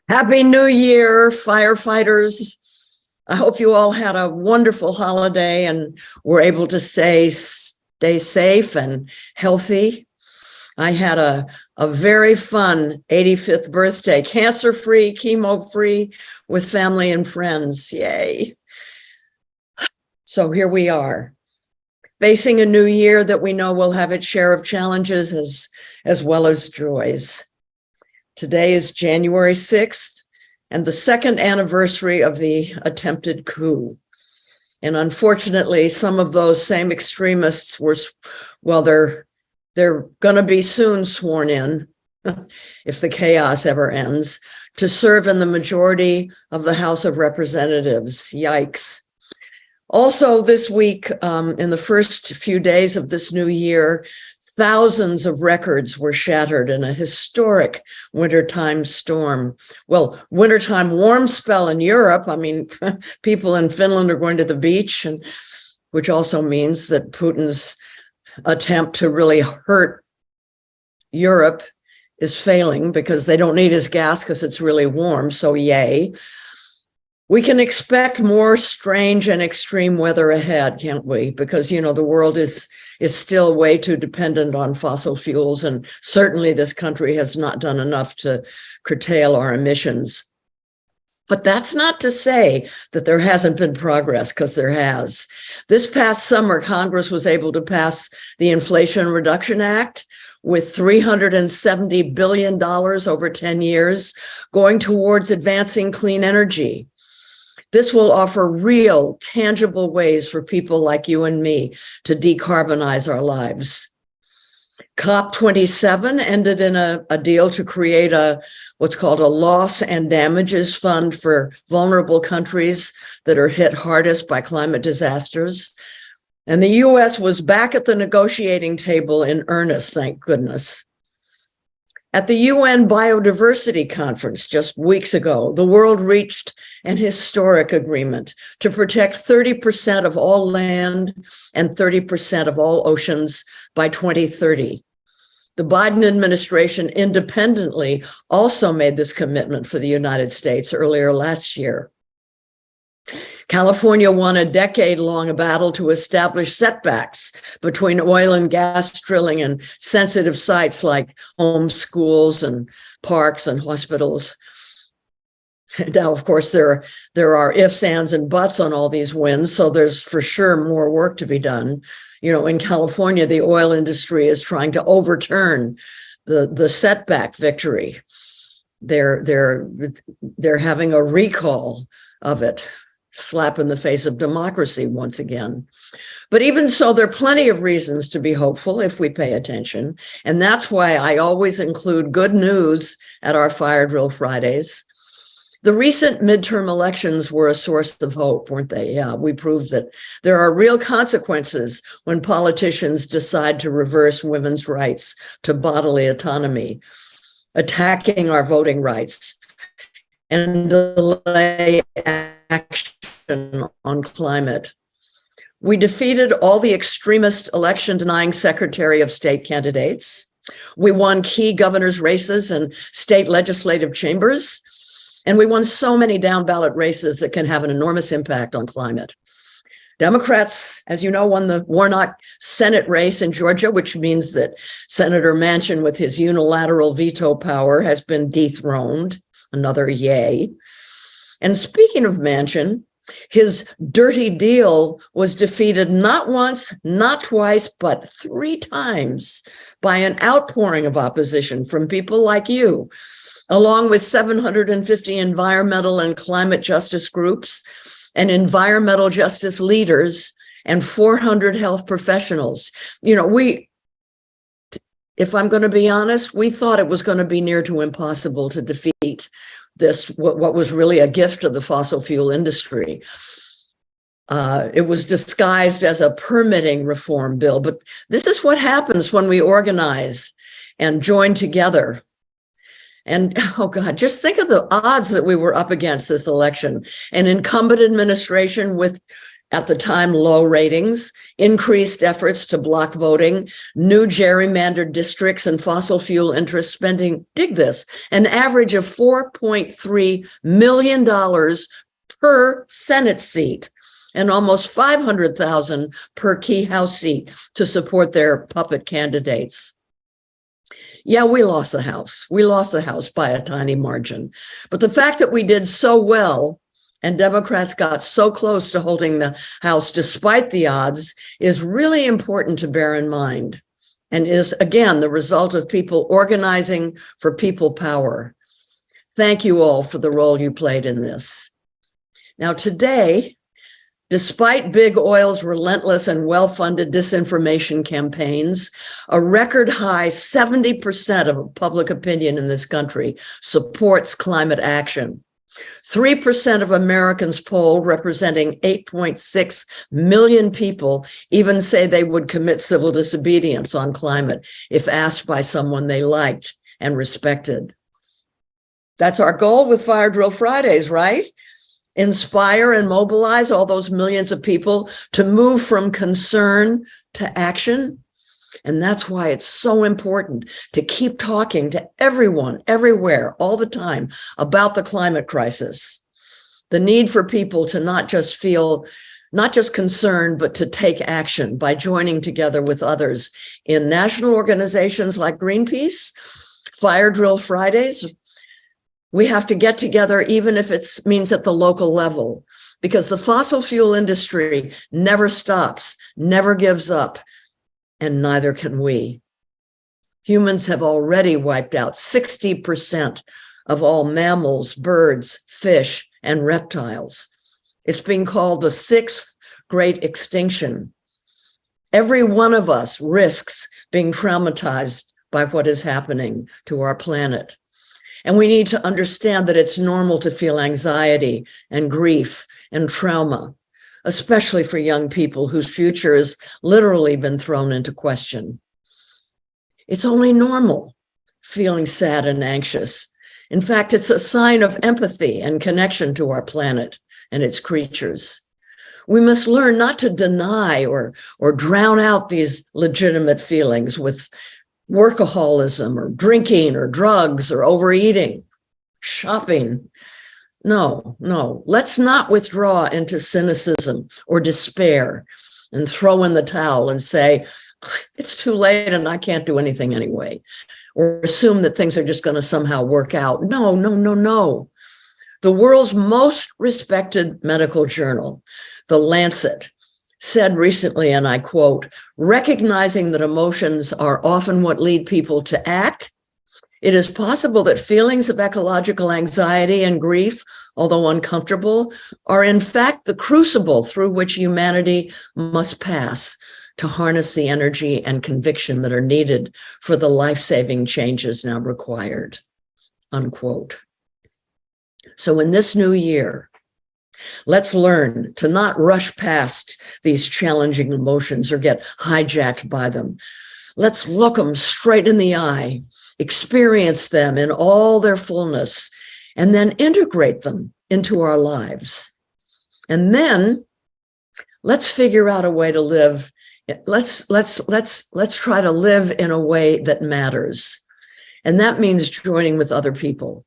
Happy New Year, firefighters. I hope you all had a wonderful holiday and were able to stay safe and healthy. I had a very fun 85th birthday, cancer-free, chemo-free, with family and friends. Yay. So here we are, facing a new year that we know will have its share of challenges as well as joys. Today is January 6th and the second anniversary of the attempted coup. And unfortunately, some of those same extremists were, well, they're going to be soon sworn in, if the chaos ever ends, to serve in the majority of the House of Representatives. Yikes. Also this week, in the first few days of this new year, thousands of records were shattered in a historic wintertime storm. Well, wintertime warm spell in Europe. I mean, people in Finland are going to the beach, and which also means that Putin's attempt to really hurt Europe is failing because they don't need his gas because it's really warm. So yay. We can expect more strange and extreme weather ahead, can't we? Because, you know, the world is still way too dependent on fossil fuels, and certainly this country has not done enough to curtail our emissions. But that's not to say that there hasn't been progress, because there has. This past summer, Congress was able to pass the Inflation Reduction Act with $370 billion over 10 years going towards advancing clean energy. This will offer real, tangible ways for people like you and me to decarbonize our lives. COP27 ended in a deal to create what's called a loss and damages fund for vulnerable countries that are hit hardest by climate disasters. And the US was back at the negotiating table in earnest, thank goodness. At the UN Biodiversity Conference just weeks ago, the world reached an historic agreement to protect 30% of all land and 30% of all oceans by 2030. The Biden administration independently also made this commitment for the United States earlier last year. California won a decade-long battle to establish setbacks between oil and gas drilling and sensitive sites like home, schools, and parks and hospitals. Now, of course, there are ifs, ands, and buts on all these wins, so there's for sure more work to be done. You know, in California, the oil industry is trying to overturn the setback victory. They're having a recall of it. Slap in the face of democracy once again. But even so, there are plenty of reasons to be hopeful if we pay attention. And that's why I always include good news at our Fire Drill Fridays. The recent midterm elections were a source of hope, weren't they? Yeah, we proved that there are real consequences when politicians decide to reverse women's rights to bodily autonomy, attacking our voting rights, and delay action on climate. We defeated all the extremist election-denying Secretary of State candidates. We won key governors' races and state legislative chambers. And we won so many down-ballot races that can have an enormous impact on climate. Democrats, as you know, won the Warnock Senate race in Georgia, which means that Senator Manchin, with his unilateral veto power, has been dethroned. Another yay. And speaking of Manchin, his dirty deal was defeated not once, not twice, but 3 times by an outpouring of opposition from people like you, along with 750 environmental and climate justice groups and environmental justice leaders and 400 health professionals. You know, if I'm going to be honest, we thought it was going to be near to impossible to defeat this, what was really a gift of the fossil fuel industry. It was disguised as a permitting reform bill, but this is what happens when we organize and join together. And, oh God, just think of the odds that we were up against this election. An incumbent administration with at the time, low ratings, increased efforts to block voting, new gerrymandered districts, and fossil fuel interest spending, dig this, an average of $4.3 million per Senate seat and almost $500,000 per key House seat to support their puppet candidates. Yeah, we lost the House. We lost the House by a tiny margin. But the fact that we did so well and Democrats got so close to holding the House despite the odds is really important to bear in mind, and is, again, the result of people organizing for people power. Thank you all for the role you played in this. Now, today, despite big oil's relentless and well-funded disinformation campaigns, a record high 70% of public opinion in this country supports climate action. 3% of Americans polled, representing 8.6 million people, even say they would commit civil disobedience on climate if asked by someone they liked and respected. That's our goal with Fire Drill Fridays, right? Inspire and mobilize all those millions of people to move from concern to action. And that's why it's so important to keep talking to everyone, everywhere, all the time about the climate crisis. The need for people to not just concerned, but to take action by joining together with others in national organizations like Greenpeace, Fire Drill Fridays. We have to get together, even if it means at the local level, because the fossil fuel industry never stops, never gives up, and neither can we. Humans have already wiped out 60% of all mammals, birds, fish, and reptiles. It's being called the sixth great extinction. Every one of us risks being traumatized by what is happening to our planet. And we need to understand that it's normal to feel anxiety and grief and trauma, especially for young people whose future has literally been thrown into question. It's only normal feeling sad and anxious. In fact, it's a sign of empathy and connection to our planet and its creatures. We must learn not to deny or drown out these legitimate feelings with workaholism or drinking or drugs or overeating, shopping. No, let's not withdraw into cynicism or despair and throw in the towel and say, it's too late and I can't do anything anyway, or assume that things are just going to somehow work out. No. The world's most respected medical journal, The Lancet, said recently, and I quote, recognizing that emotions are often what lead people to act, it is possible that feelings of ecological anxiety and grief, although uncomfortable, are in fact the crucible through which humanity must pass to harness the energy and conviction that are needed for the life-saving changes now required, unquote. So in this new year, let's learn to not rush past these challenging emotions or get hijacked by them. Let's look them straight in the eye, experience them in all their fullness, and then integrate them into our lives. And then let's figure out a way to live. Let's try to live in a way that matters. And that means joining with other people.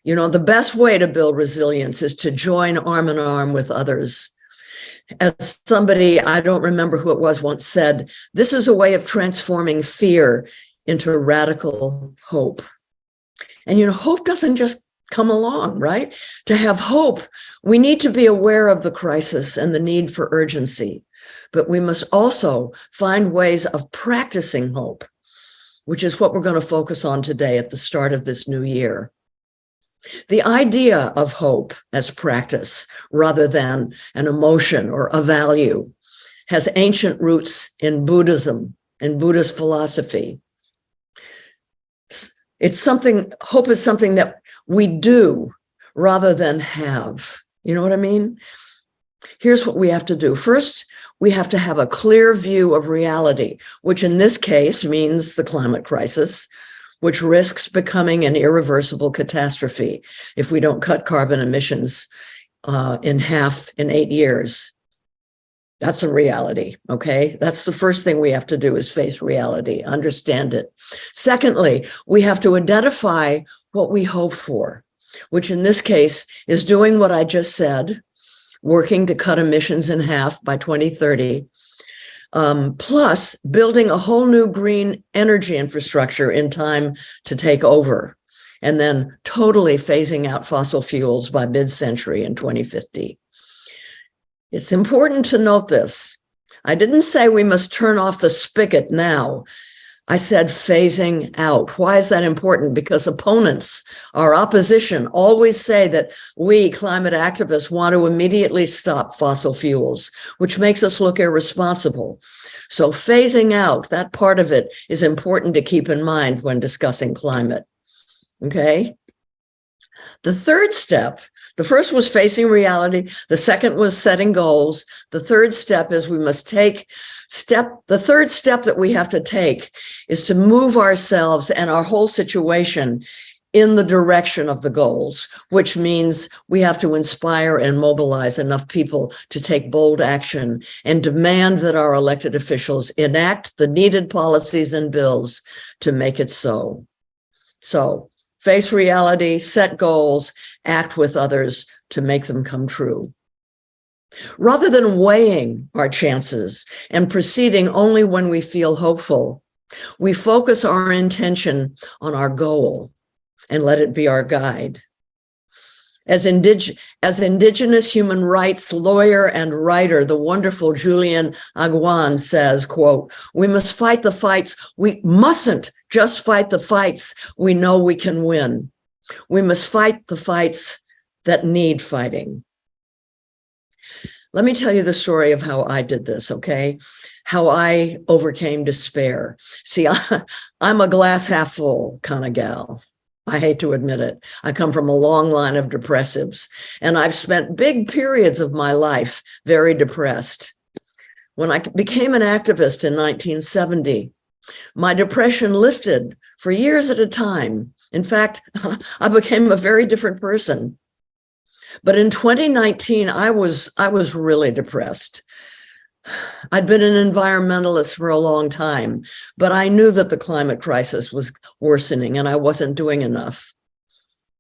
You know, the best way to build resilience is to join arm in arm with others. As somebody, I don't remember who it was, once said, this is a way of transforming fear into radical hope. And, you know, hope doesn't just come along, right? To have hope, we need to be aware of the crisis and the need for urgency, but we must also find ways of practicing hope, which is what we're going to focus on today at the start of this new year. The idea of hope as practice rather than an emotion or a value has ancient roots in Buddhism and Buddhist philosophy. Hope is something that we do rather than have. You know what I mean? Here's what we have to do. First, we have to have a clear view of reality, which in this case means the climate crisis, which risks becoming an irreversible catastrophe if we don't cut carbon emissions in half in 8 years. That's a reality, okay? That's the first thing we have to do is face reality, understand it. Secondly, we have to identify what we hope for, which in this case is doing what I just said, working to cut emissions in half by 2030, plus building a whole new green energy infrastructure in time to take over, and then totally phasing out fossil fuels by mid-century in 2050. It's important to note this. I didn't say we must turn off the spigot now. I said phasing out. Why is that important? Because opponents, our opposition, always say that we climate activists want to immediately stop fossil fuels, which makes us look irresponsible. So phasing out, that part of it is important to keep in mind when discussing climate. Okay? The third step, the first was facing reality. The second was setting goals. The third step is we must the third step that we have to take is to move ourselves and our whole situation in the direction of the goals, which means we have to inspire and mobilize enough people to take bold action and demand that our elected officials enact the needed policies and bills to make it so. So, face reality, set goals, act with others to make them come true. Rather than weighing our chances and proceeding only when we feel hopeful, we focus our intention on our goal and let it be our guide. As Indigenous human rights lawyer and writer, the wonderful Julian Aguan says, quote, "We must fight the fights. We mustn't just fight the fights we know we can win. We must fight the fights that need fighting." Let me tell you the story of how I did this, okay? How I overcame despair. See, I'm a glass half full kind of gal. I hate to admit it. I come from a long line of depressives, and I've spent big periods of my life very depressed. When I became an activist in 1970, my depression lifted for years at a time. In fact, I became a very different person. But in 2019, I was really depressed. I'd been an environmentalist for a long time, but I knew that the climate crisis was worsening and I wasn't doing enough.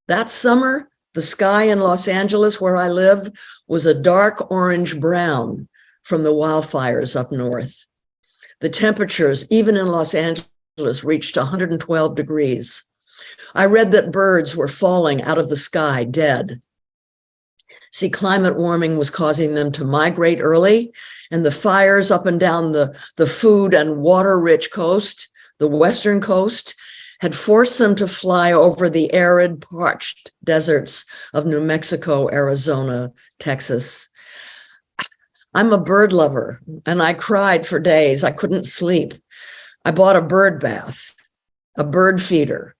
That summer, the sky in Los Angeles, where I live, was a dark orange-brown from the wildfires up north. The temperatures, even in Los Angeles, reached 112 degrees. I read that birds were falling out of the sky dead. See, climate warming was causing them to migrate early, and the fires up and down the food and water-rich coast, the western coast, had forced them to fly over the arid, parched deserts of New Mexico, Arizona, Texas. I'm a bird lover, and I cried for days. I couldn't sleep. I bought a bird bath, a bird feeder,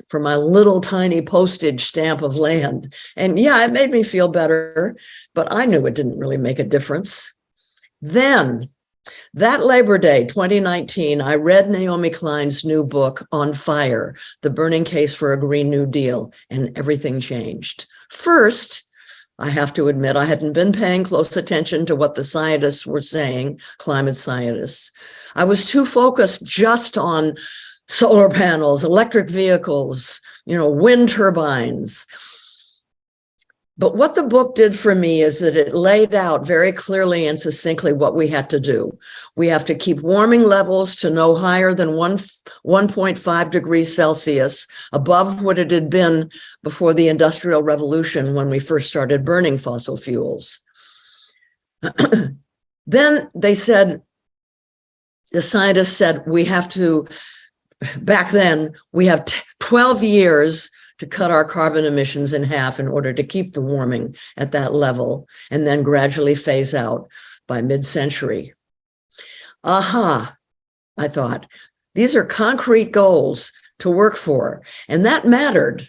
for my little tiny postage stamp of land. And yeah, it made me feel better, but I knew it didn't really make a difference. Then, that Labor Day, 2019, I read Naomi Klein's new book, On Fire, The Burning Case for a Green New Deal, and everything changed. First, I have to admit, I hadn't been paying close attention to what the scientists were saying, climate scientists. I was too focused just on solar panels, electric vehicles, wind turbines. But what the book did for me is that it laid out very clearly and succinctly what we had to do. We have to keep warming levels to no higher than 1.5 degrees Celsius above what it had been before the Industrial Revolution when we first started burning fossil fuels. Then they said, the scientists said, back then, we have 12 years to cut our carbon emissions in half in order to keep the warming at that level and then gradually phase out by mid-century. Aha, I thought, these are concrete goals to work for, and that mattered.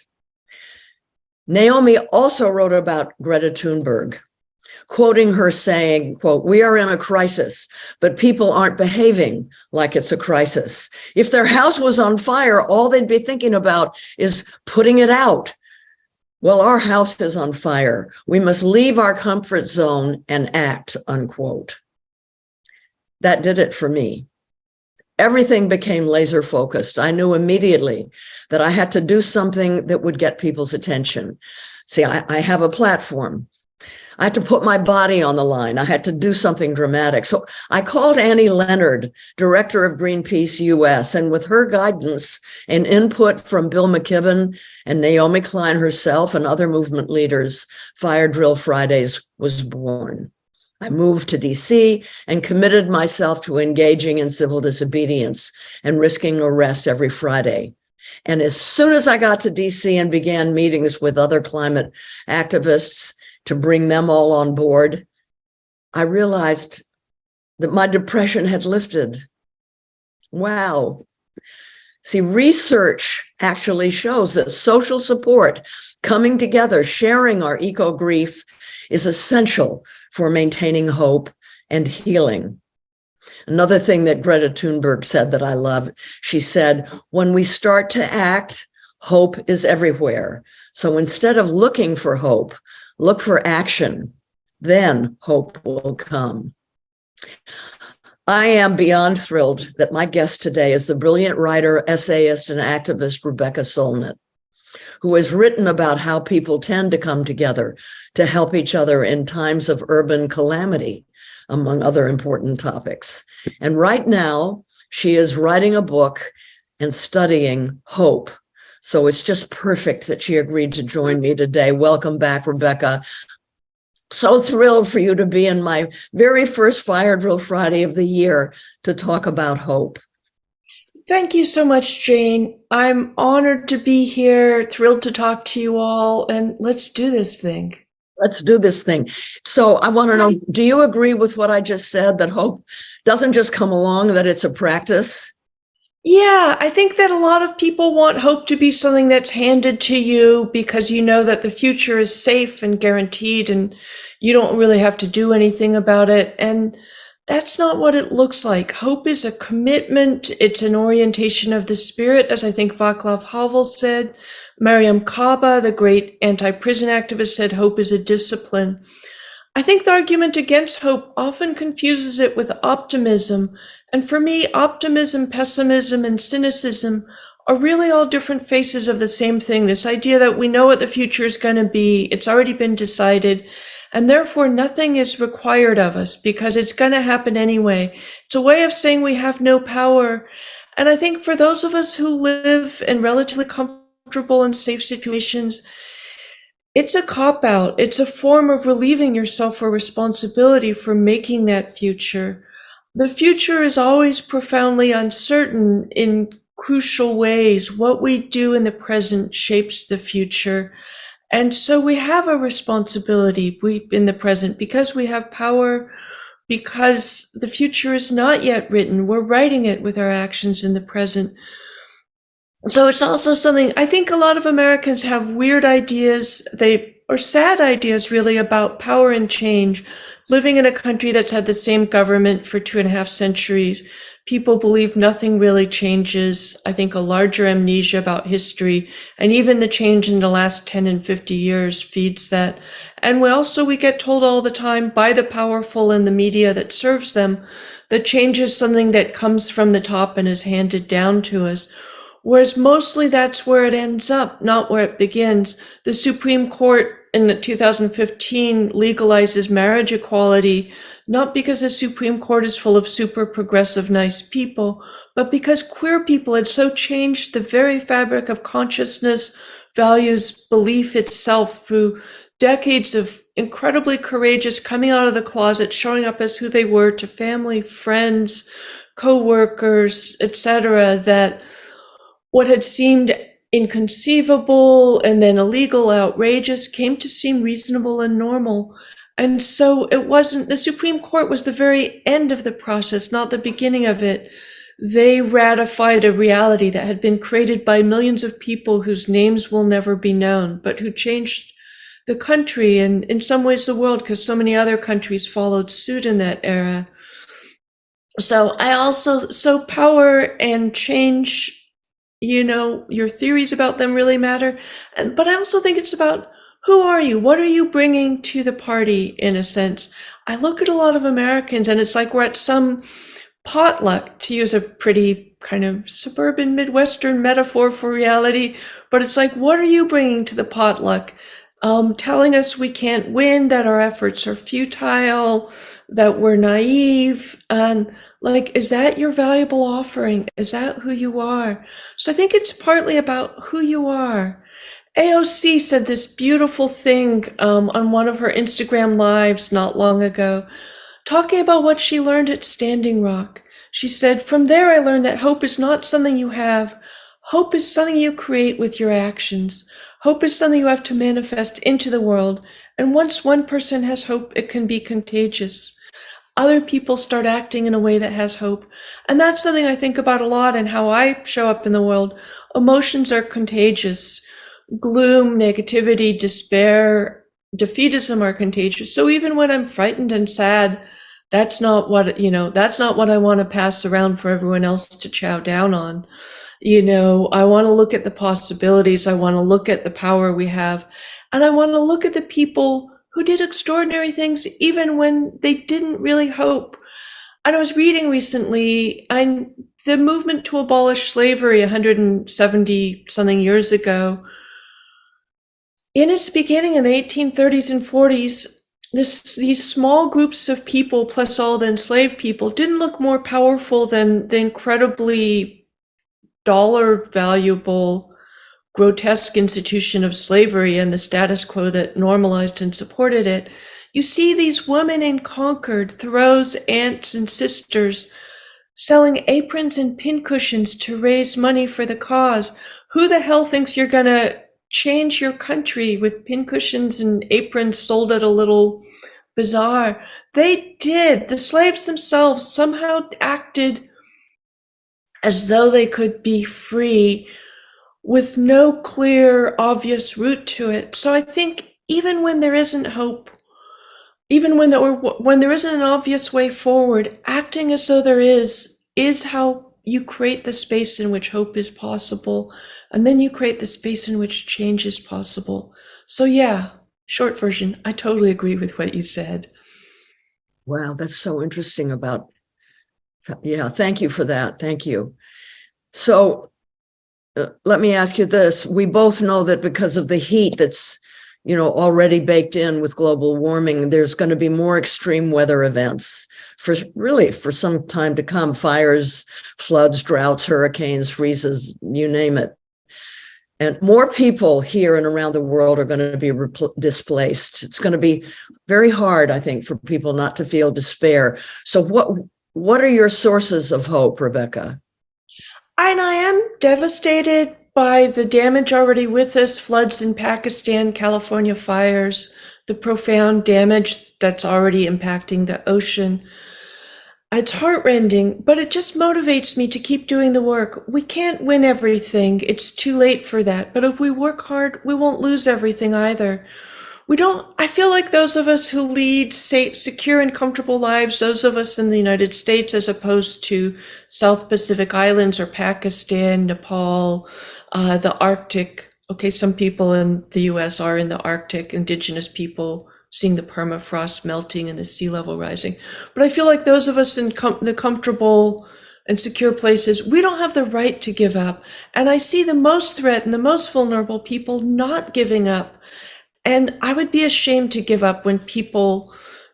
Naomi also wrote about Greta Thunberg, quoting her saying, quote, "We are in a crisis, but people aren't behaving like it's a crisis. If their house was on fire, all they'd be thinking about is putting it out. Well, our house is on fire. We must leave our comfort zone and act," unquote. that did it for me. Everything became laser focused. I knew immediately that I had to do something that would get people's attention. See, I have a platform. I had to put my body on the line. I had to do something dramatic. So I called Annie Leonard, director of Greenpeace US, and with her guidance and input from Bill McKibben and Naomi Klein herself and other movement leaders, Fire Drill Fridays was born. I moved to DC and committed myself to engaging in civil disobedience and risking arrest every Friday. And as soon as I got to DC and began meetings with other climate activists to bring them all on board, I realized that my depression had lifted. Wow. See, research actually shows that social support, coming together, sharing our eco-grief, is essential for maintaining hope and healing. Another thing that Greta Thunberg said that I love, she said, when we start to act, hope is everywhere. So instead of looking for hope, look for action. Then hope will come. I am beyond thrilled that my guest today is the brilliant writer, essayist, and activist Rebecca Solnit, who has written about how people tend to come together to help each other in times of urban calamity, among other important topics. And right now, she is writing a book and studying hope. So it's just perfect that she agreed to join me today. Welcome back, Rebecca. So thrilled for you to be in my very first Fire Drill Friday of the year to talk about hope. Thank you so much, Jane. I'm honored to be here, thrilled to talk to you all, and let's do this thing. Let's do this thing. So I want to know, do you agree with what I just said, that hope doesn't just come along, that it's a practice? Yeah, I think that a lot of people want hope to be something that's handed to you because you know that the future is safe and guaranteed and you don't really have to do anything about it. And that's not what it looks like. Hope is a commitment. It's an orientation of the spirit, as I think Václav Havel said. Mariam Kaba, the great anti-prison activist, said hope is a discipline. I think the argument against hope often confuses it with optimism. And for me, optimism, pessimism, and cynicism are really all different faces of the same thing. This idea that we know what the future is going to be, it's already been decided, and therefore nothing is required of us because it's going to happen anyway. It's a way of saying we have no power. And I think for those of us who live in relatively comfortable and safe situations, it's a cop-out. It's a form of relieving yourself for responsibility for making that future. The future is always profoundly uncertain in crucial ways. What we do in the present shapes the future. And so we have a responsibility in the present because we have power, because the future is not yet written. We're writing it with our actions in the present. So it's also something, I think a lot of Americans have weird ideas, or sad ideas really, about power and change. Living in a country that's had the same government for 2.5 centuries, people believe nothing really changes. I think a larger amnesia about history and even the change in the last 10 and 50 years feeds that. And we get told all the time by the powerful and the media that serves them that change is something that comes from the top and is handed down to us. Whereas mostly that's where it ends up, not where it begins. The Supreme Court in 2015 legalizes marriage equality, not because the Supreme Court is full of super progressive, nice people, but because queer people had so changed the very fabric of consciousness, values, belief itself through decades of incredibly courageous coming out of the closet, showing up as who they were to family, friends, co-workers, etc., that what had seemed inconceivable and then illegal, outrageous, came to seem reasonable and normal. And so the Supreme Court was the very end of the process, not the beginning of it. They ratified a reality that had been created by millions of people whose names will never be known, but who changed the country and in some ways the world, because so many other countries followed suit in that era. So power and change, your theories about them really matter. But I also think it's about who are you? What are you bringing to the party, in a sense? I look at a lot of Americans and it's like we're at some potluck, to use a pretty kind of suburban Midwestern metaphor for reality. But it's like, what are you bringing to the potluck? Telling us we can't win, that our efforts are futile, that we're naive. And like, is that your valuable offering? Is that who you are? So I think it's partly about who you are. AOC said this beautiful thing on one of her Instagram lives not long ago, talking about what she learned at Standing Rock. She said, "From there I learned that hope is not something you have. Hope is something you create with your actions. Hope is something you have to manifest into the world. And once one person has hope, it can be contagious. Other people start acting in a way that has hope." And that's something I think about a lot and how I show up in the world. Emotions are contagious. Gloom, negativity, despair, defeatism are contagious. So even when I'm frightened and sad, that's not what I want to pass around for everyone else to chow down on. I want to look at the possibilities. I want to look at the power we have. And I want to look at the people who did extraordinary things even when they didn't really hope. And I was reading recently, the movement to abolish slavery 170 something years ago, in its beginning in the 1830s and 40s, these small groups of people, plus all the enslaved people, didn't look more powerful than the incredibly dollar valuable, grotesque institution of slavery and the status quo that normalized and supported it. You see these women in Concord, Thoreau's aunts and sisters, selling aprons and pincushions to raise money for the cause. Who the hell thinks you're going to change your country with pincushions and aprons sold at a little bazaar? They did. The slaves themselves somehow acted as though they could be free with no clear, obvious route to it. So I think even when there isn't hope, even when there isn't an obvious way forward, acting as though there is how you create the space in which hope is possible. And then you create the space in which change is possible. So yeah, short version, I totally agree with what you said. Wow, that's so interesting thank you for that. Thank you. So let me ask you this. We both know that because of the heat that's, already baked in with global warming, there's going to be more extreme weather events for some time to come. Fires, floods, droughts, hurricanes, freezes, you name it. And more people here and around the world are going to be displaced. It's going to be very hard, I think, for people not to feel despair. So what are your sources of hope, Rebecca? And I am devastated by the damage already with us, floods in Pakistan, California fires, the profound damage that's already impacting the ocean. It's heartrending, but it just motivates me to keep doing the work. We can't win everything. It's too late for that. But if we work hard, we won't lose everything either. I feel like those of us who lead secure and comfortable lives, those of us in the United States, as opposed to South Pacific Islands or Pakistan, Nepal, the Arctic. Okay, some people in the US are in the Arctic, indigenous people, seeing the permafrost melting and the sea level rising. But I feel like those of us in the comfortable and secure places, we don't have the right to give up. And I see the most threatened, the most vulnerable people not giving up. And I would be ashamed to give up when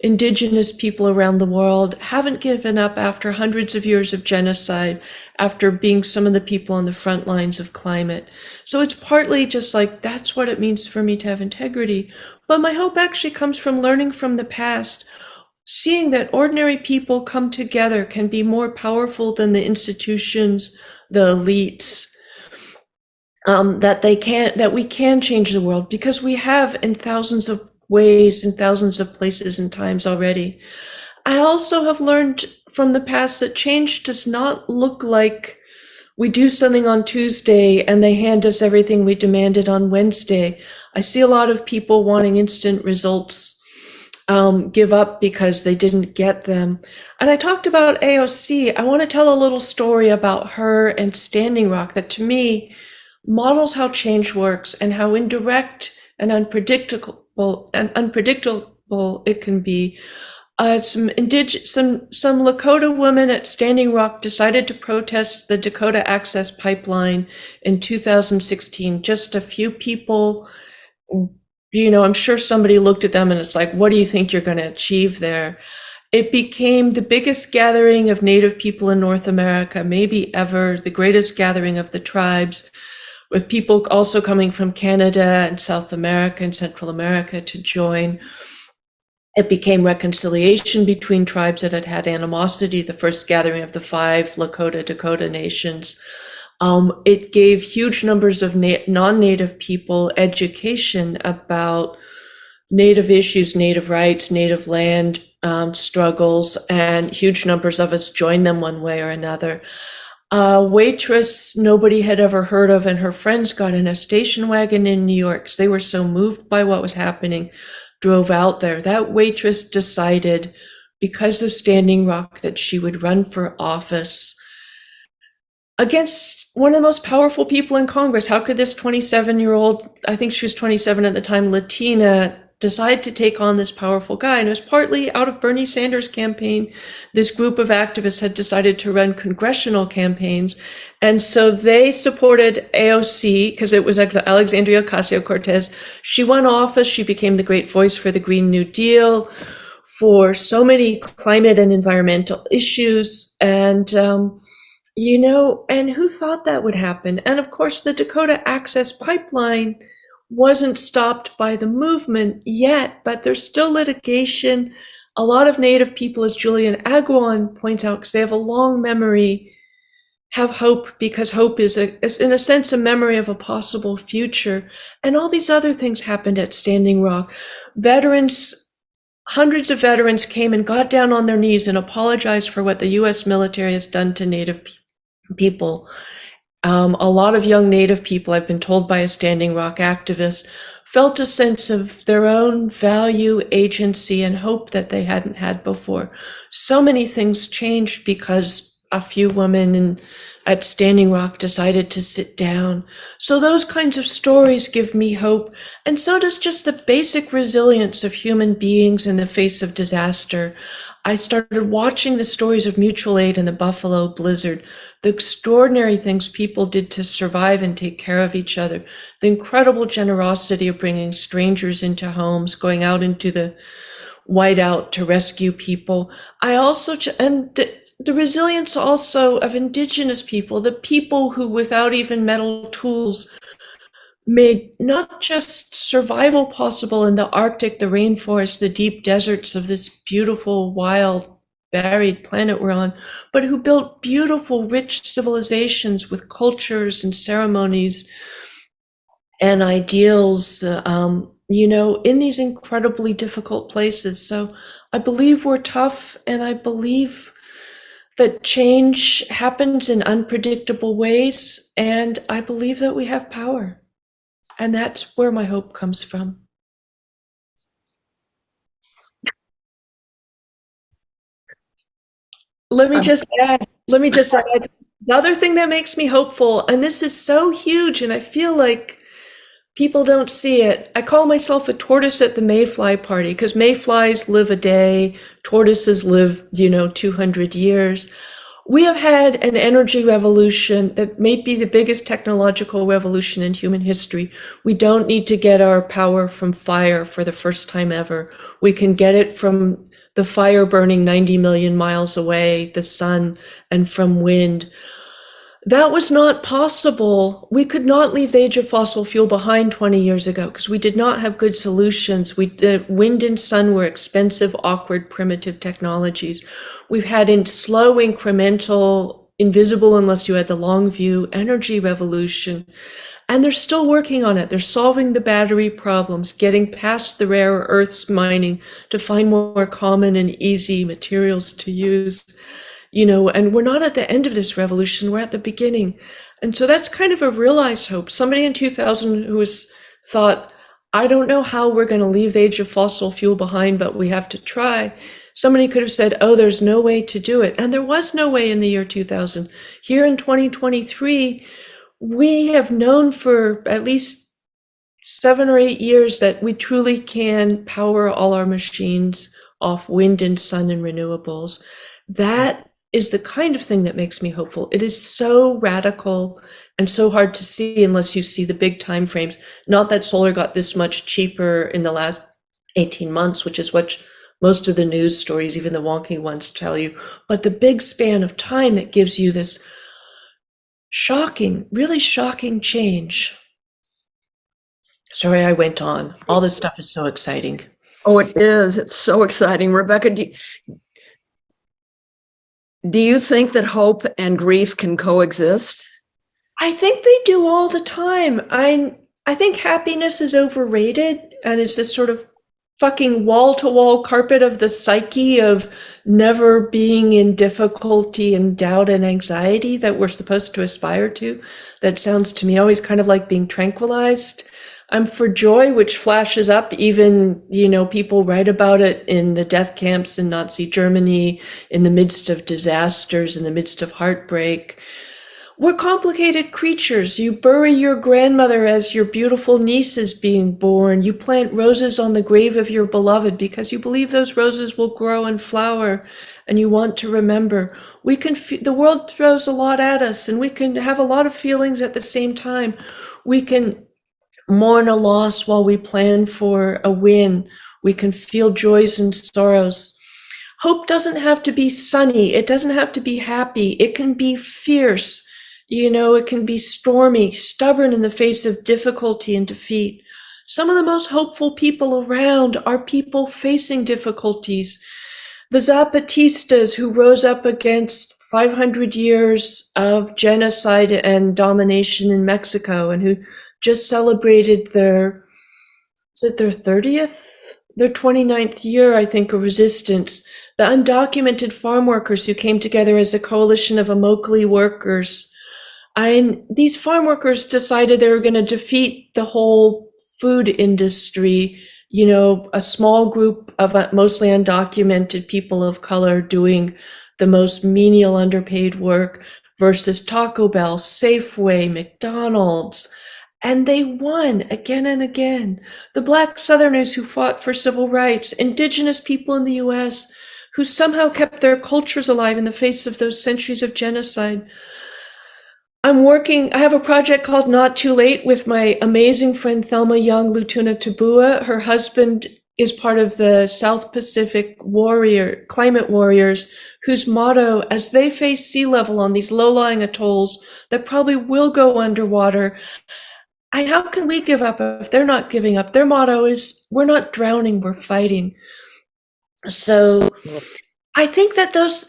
indigenous people around the world haven't given up after hundreds of years of genocide, after being some of the people on the front lines of climate. So it's partly just like, that's what it means for me to have integrity. But my hope actually comes from learning from the past, seeing that ordinary people come together can be more powerful than the institutions, the elites, that we can change the world, because we have in thousands of ways, in thousands of places and times already. I also have learned from the past that change does not look like we do something on Tuesday and they hand us everything we demanded on Wednesday. I see a lot of people wanting instant results, give up because they didn't get them. And I talked about AOC. I want to tell a little story about her and Standing Rock that to me models how change works and how indirect and unpredictable it can be. Some Lakota women at Standing Rock decided to protest the Dakota Access Pipeline in 2016. Just a few people, I'm sure somebody looked at them and it's like, what do you think you're going to achieve there? It became the biggest gathering of Native people in North America, maybe ever, the greatest gathering of the tribes, with people also coming from Canada and South America and Central America to join. It became reconciliation between tribes that had had animosity, the first gathering of the 5 Lakota Dakota nations. It gave huge numbers of non-Native people education about Native issues, Native rights, Native land struggles, and huge numbers of us joined them one way or another. A waitress nobody had ever heard of and her friends got in a station wagon in New York. They were so moved by what was happening, drove out there. That waitress decided, because of Standing Rock, that she would run for office against one of the most powerful people in Congress. How could this 27-year-old, I think she was 27 at the time, Latina, decide to take on this powerful guy? And it was partly out of Bernie Sanders' campaign. This group of activists had decided to run congressional campaigns. And so they supported AOC because it was like the Alexandria Ocasio-Cortez. She won office. She became the great voice for the Green New Deal, for so many climate and environmental issues. And, and who thought that would happen? And of course, the Dakota Access Pipeline wasn't stopped by the movement yet, but there's still litigation. A lot of Native people, as Julian Agawam points out, because they have a long memory, have hope, because hope is in a sense a memory of a possible future. And all these other things happened at Standing Rock. Hundreds of veterans came and got down on their knees and apologized for what the US military has done to Native people. A lot of young Native people, I've been told by a Standing Rock activist, felt a sense of their own value, agency, and hope that they hadn't had before. So many things changed because a few women at Standing Rock decided to sit down. So those kinds of stories give me hope, and so does just the basic resilience of human beings in the face of disaster. I started watching the stories of mutual aid in the Buffalo blizzard, the extraordinary things people did to survive and take care of each other, the incredible generosity of bringing strangers into homes, going out into the whiteout to rescue people. The resilience also of indigenous people, the people who, without even metal tools, made not just survival possible in the Arctic, the rainforest, the deep deserts of this beautiful, wild, varied planet we're on, but who built beautiful, rich civilizations with cultures and ceremonies and ideals, in these incredibly difficult places. So I believe we're tough, and I believe that change happens in unpredictable ways, and I believe that we have power. And that's where my hope comes from. Let me just add, the other thing that makes me hopeful, and this is so huge, and I feel like people don't see it. I call myself a tortoise at the mayfly party, because mayflies live a day, tortoises live, 200 years. We have had an energy revolution that may be the biggest technological revolution in human history. We don't need to get our power from fire for the first time ever. We can get it from the fire burning 90 million miles away, the sun, and from wind. That was not possible. We could not leave the age of fossil fuel behind 20 years ago because we did not have good solutions. The wind and sun were expensive, awkward, primitive technologies. We've had in slow, incremental, invisible unless you had the long view, energy revolution. And they're still working on it. They're solving the battery problems, getting past the rare earths mining to find more common and easy materials to use. And we're not at the end of this revolution, we're at the beginning. And so that's kind of a realized hope. Somebody in 2000 who thought, I don't know how we're going to leave the age of fossil fuel behind, but we have to try. Somebody could have said, oh, there's no way to do it. And there was no way in the year 2000. Here in 2023, we have known for at least 7 or 8 years that we truly can power all our machines off wind and sun and renewables. That is the kind of thing that makes me hopeful. It is so radical and so hard to see unless you see the big time frames. Not that solar got this much cheaper in the last 18 months, which is what most of the news stories, even the wonky ones, tell you, but the big span of time that gives you this shocking, really shocking change. Sorry, I went on. All this stuff is so exciting. Oh, it is. It's so exciting. Rebecca, do you think that hope and grief can coexist? I think they do all the time. I think happiness is overrated, and it's this sort of fucking wall-to-wall carpet of the psyche of never being in difficulty and doubt and anxiety that we're supposed to aspire to. That sounds to me always kind of like being tranquilized. I'm for joy, which flashes up. Even, people write about it in the death camps in Nazi Germany, in the midst of disasters, in the midst of heartbreak. We're complicated creatures. You bury your grandmother as your beautiful niece is being born. You plant roses on the grave of your beloved because you believe those roses will grow and flower, and you want to remember. The world throws a lot at us, and we can have a lot of feelings at the same time. We can mourn a loss while we plan for a win. We can feel joys and sorrows. Hope doesn't have to be sunny. It doesn't have to be happy. It can be fierce. It can be stormy, stubborn in the face of difficulty and defeat. Some of the most hopeful people around are people facing difficulties. The Zapatistas who rose up against 500 years of genocide and domination in Mexico and who just celebrated their 30th? Their 29th year, I think, of resistance. The undocumented farm workers who came together as a coalition of Immokalee workers. These farm workers decided they were going to defeat the whole food industry, a small group of mostly undocumented people of color doing the most menial underpaid work versus Taco Bell, Safeway, McDonald's. And they won again and again. The Black Southerners who fought for civil rights, indigenous people in the US who somehow kept their cultures alive in the face of those centuries of genocide. I have a project called Not Too Late with my amazing friend Thelma Young Lutunatabua. Her husband is part of the South Pacific climate warriors, whose motto, as they face sea level on these low-lying atolls that probably will go underwater, and how can we give up if they're not giving up? Their motto is, we're not drowning, we're fighting. So I think that those,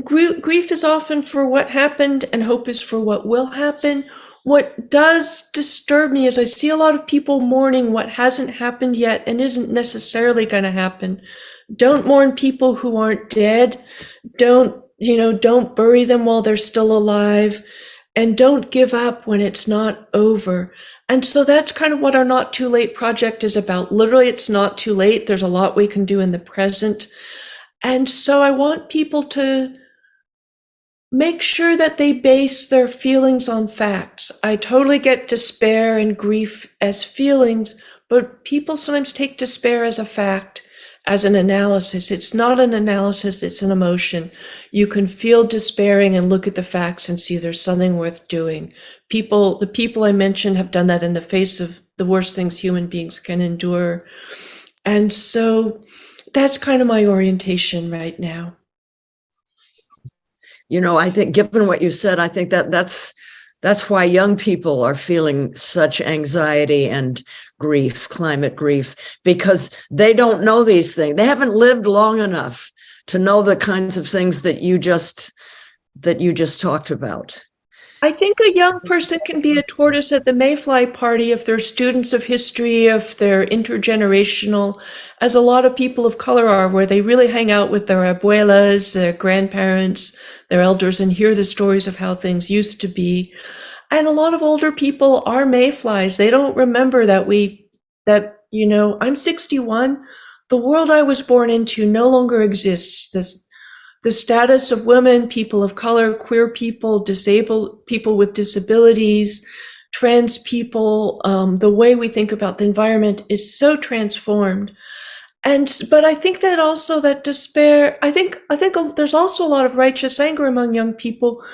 grief is often for what happened and hope is for what will happen. What does disturb me is I see a lot of people mourning what hasn't happened yet and isn't necessarily going to happen. Don't mourn people who aren't dead. Don't bury them while they're still alive. And don't give up when it's not over. And so that's kind of what our Not Too Late project is about. Literally, it's not too late. There's a lot we can do in the present. And so I want people to make sure that they base their feelings on facts. I totally get despair and grief as feelings, but people sometimes take despair as a fact, as an analysis. It's not an analysis, it's an emotion. You can feel despairing and look at the facts and see there's something worth doing. The people I mentioned have done that in the face of the worst things human beings can endure. And so that's kind of my orientation right now. I think given what you said, I think that's why young people are feeling such anxiety and grief, climate grief, because they don't know these things. They haven't lived long enough to know the kinds of things that you just talked about. I think a young person can be a tortoise at the Mayfly party if they're students of history, if they're intergenerational, as a lot of people of color are, where they really hang out with their abuelas, their grandparents, their elders, and hear the stories of how things used to be. And a lot of older people are mayflies. They don't remember I'm 61. The world I was born into no longer exists. The status of women, people of color, queer people, disabled people with disabilities, trans people, the way we think about the environment is so transformed. But I think that also that despair, I think there's also a lot of righteous anger among young people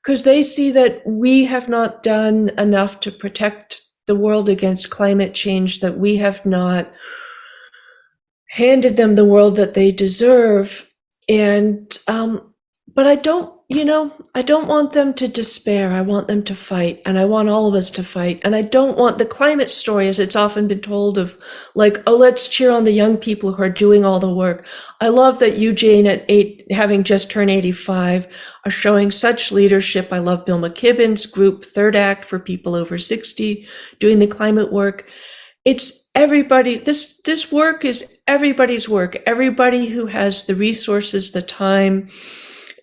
because they see that we have not done enough to protect the world against climate change, that we have not handed them the world that they deserve. And, but I don't want them to despair. I want them to fight, and I want all of us to fight. And I don't want the climate story, as it's often been told, of like, oh, let's cheer on the young people who are doing all the work. I love that you, Jane, at 8, having just turned 85, are showing such leadership. I love Bill McKibben's group, Third Act, for people over 60, doing the climate work. It's everybody. This work is everybody's work. Everybody who has the resources, the time,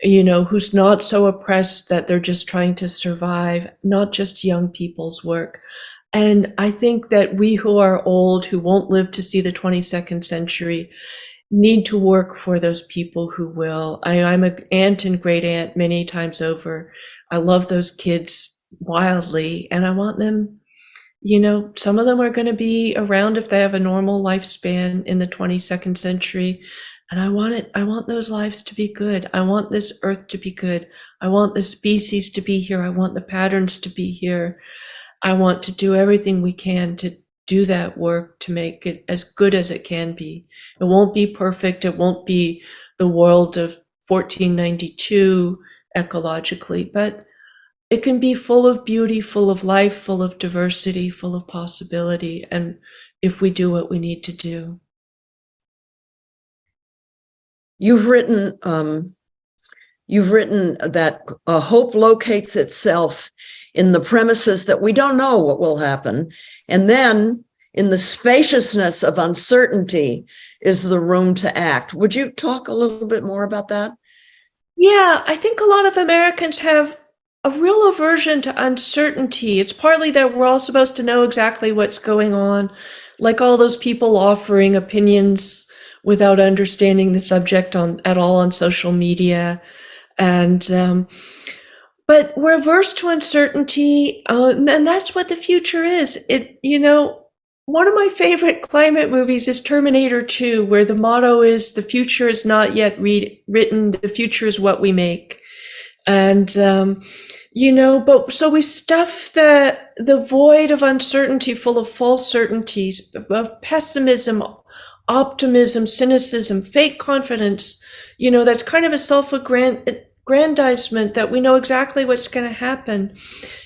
who's not so oppressed that they're just trying to survive, not just young people's work. And I think that we who are old, who won't live to see the 22nd century, need to work for those people who will. I'm an aunt and great aunt many times over. I love those kids wildly, and I want them, some of them are going to be around if they have a normal lifespan in the 22nd century. And I want those lives to be good. I want this earth to be good. I want the species to be here. I want the patterns to be here. I want to do everything we can to do that work to make it as good as it can be. It won't be perfect. It won't be the world of 1492 ecologically, but it can be full of beauty, full of life, full of diversity, full of possibility. And if we do what we need to do. You've written that hope locates itself in the premises that we don't know what will happen. And then in the spaciousness of uncertainty is the room to act. Would you talk a little bit more about that? Yeah, I think a lot of Americans have a real aversion to uncertainty. It's partly that we're all supposed to know exactly what's going on, like all those people offering opinions without understanding the subject at all on social media. And but we're averse to uncertainty, and that's what the future is. One of my favorite climate movies is Terminator 2, where the motto is, the future is not yet written, the future is what we make. And, but so we stuff the void of uncertainty full of false certainties, of pessimism, optimism, cynicism, fake confidence, that's kind of a self-aggrandizement that we know exactly what's going to happen,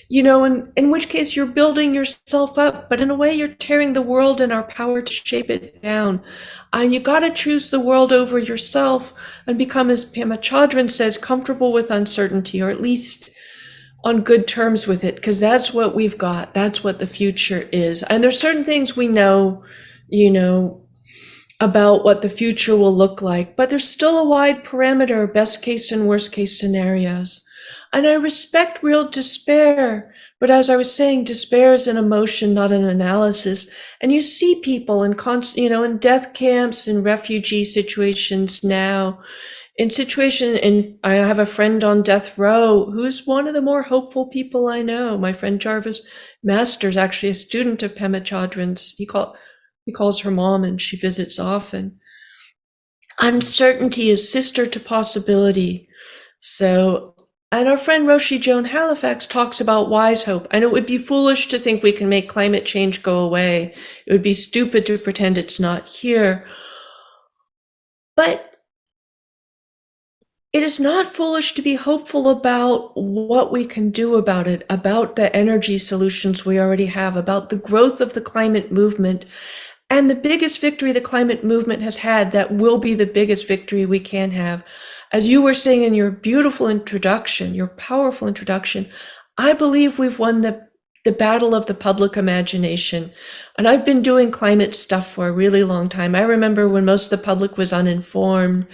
in which case you're building yourself up, but in a way you're tearing the world and our power to shape it down. And you got to choose the world over yourself and become, as Pema Chodron says, comfortable with uncertainty, or at least on good terms with it, because that's what we've got. That's what the future is. And there's certain things we know, about what the future will look like, but there's still a wide parameter, best case and worst case scenarios. And I respect real despair, but as I was saying, despair is an emotion, not an analysis. And you see people in death camps, in refugee situations now, and I have a friend on death row who's one of the more hopeful people I know. My friend Jarvis Masters, actually a student of Pema Chodron's. He calls her mom, and she visits often. Uncertainty is sister to possibility. So, and our friend Roshi Joan Halifax talks about wise hope. And it would be foolish to think we can make climate change go away. It would be stupid to pretend it's not here. But it is not foolish to be hopeful about what we can do about it, about the energy solutions we already have, about the growth of the climate movement. And the biggest victory the climate movement has had, that will be the biggest victory we can have. As you were saying in your beautiful introduction, your powerful introduction, I believe we've won the battle of the public imagination. And I've been doing climate stuff for a really long time. I remember when most of the public was uninformed,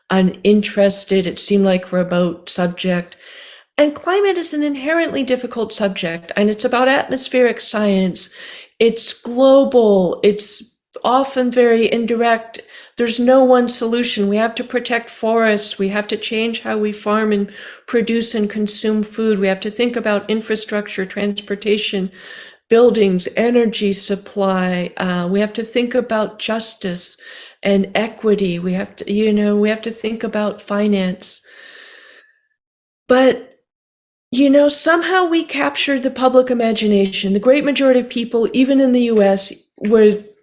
uninterested. It seemed like a remote subject. And climate is an inherently difficult subject, and it's about atmospheric science. It's global. It's often very indirect. There's no one solution. We have to protect forests. We have to change how we farm and produce and consume food. We have to think about infrastructure, transportation, buildings, energy supply. We have to think about justice and equity. We have to think about finance. But somehow we captured the public imagination. The great majority of people, even in the US,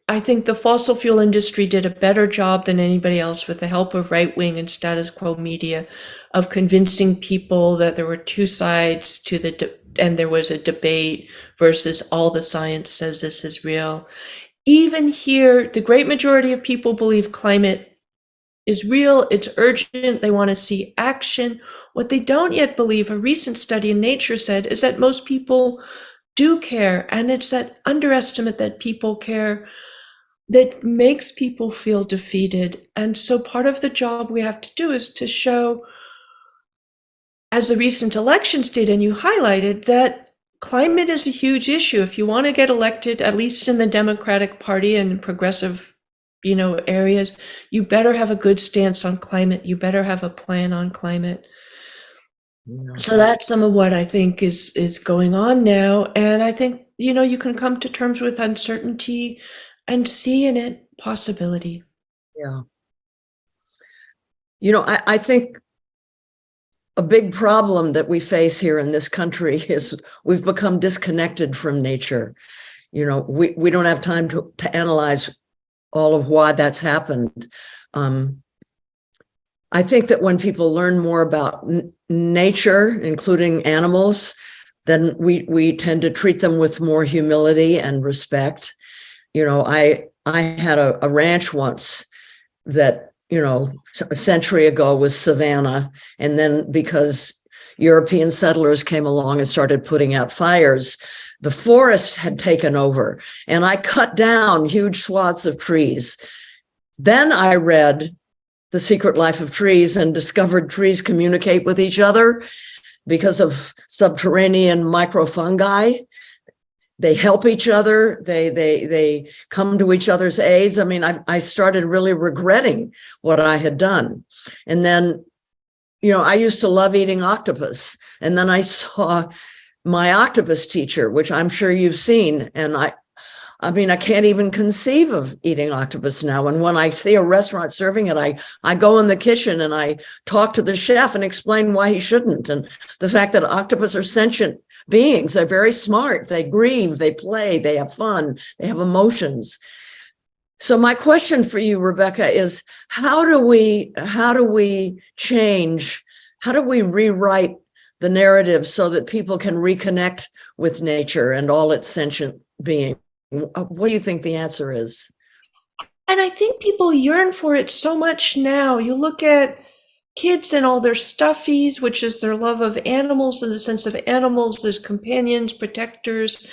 I think the fossil fuel industry did a better job than anybody else, with the help of right-wing and status quo media, of convincing people that there were two sides to and there was a debate versus all the science says this is real. Even here, the great majority of people believe climate is real, it's urgent, they want to see action. What they don't yet believe, a recent study in Nature said, is that most people do care, and it's that underestimate that people care that makes people feel defeated. And so part of the job we have to do is to show, as the recent elections did, and you highlighted, that climate is a huge issue. If you want to get elected, at least in the Democratic Party and progressive areas, you better have a good stance on climate. You better have a plan on climate. Yeah. So that's some of what I think is going on now. And I think, you can come to terms with uncertainty and see in it possibility. Yeah. I think a big problem that we face here in this country is we've become disconnected from nature. We don't have time to analyze all of why that's happened. I think that when people learn more about nature, including animals, then we tend to treat them with more humility and respect. I had a ranch once that, a century ago was savanna. And then because European settlers came along and started putting out fires, the forest had taken over, and I cut down huge swaths of trees. Then I read The Secret Life of Trees and discovered trees communicate with each other because of subterranean microfungi. They help each other. They come to each other's aids. I mean, I started really regretting what I had done. And then, I used to love eating octopus. And then I saw my octopus teacher, which I'm sure you've seen. And I mean, I can't even conceive of eating octopus now. And when I see a restaurant serving it, I go in the kitchen and I talk to the chef and explain why he shouldn't. And the fact that octopus are sentient beings, they're very smart. They grieve, they play, they have fun, they have emotions. So my question for you, Rebecca, is how do we change, how do we rewrite the narrative so that people can reconnect with nature and all its sentient beings? What do you think the answer is? And I think people yearn for it so much now. You look at kids and all their stuffies, which is their love of animals, and the sense of animals as companions, protectors,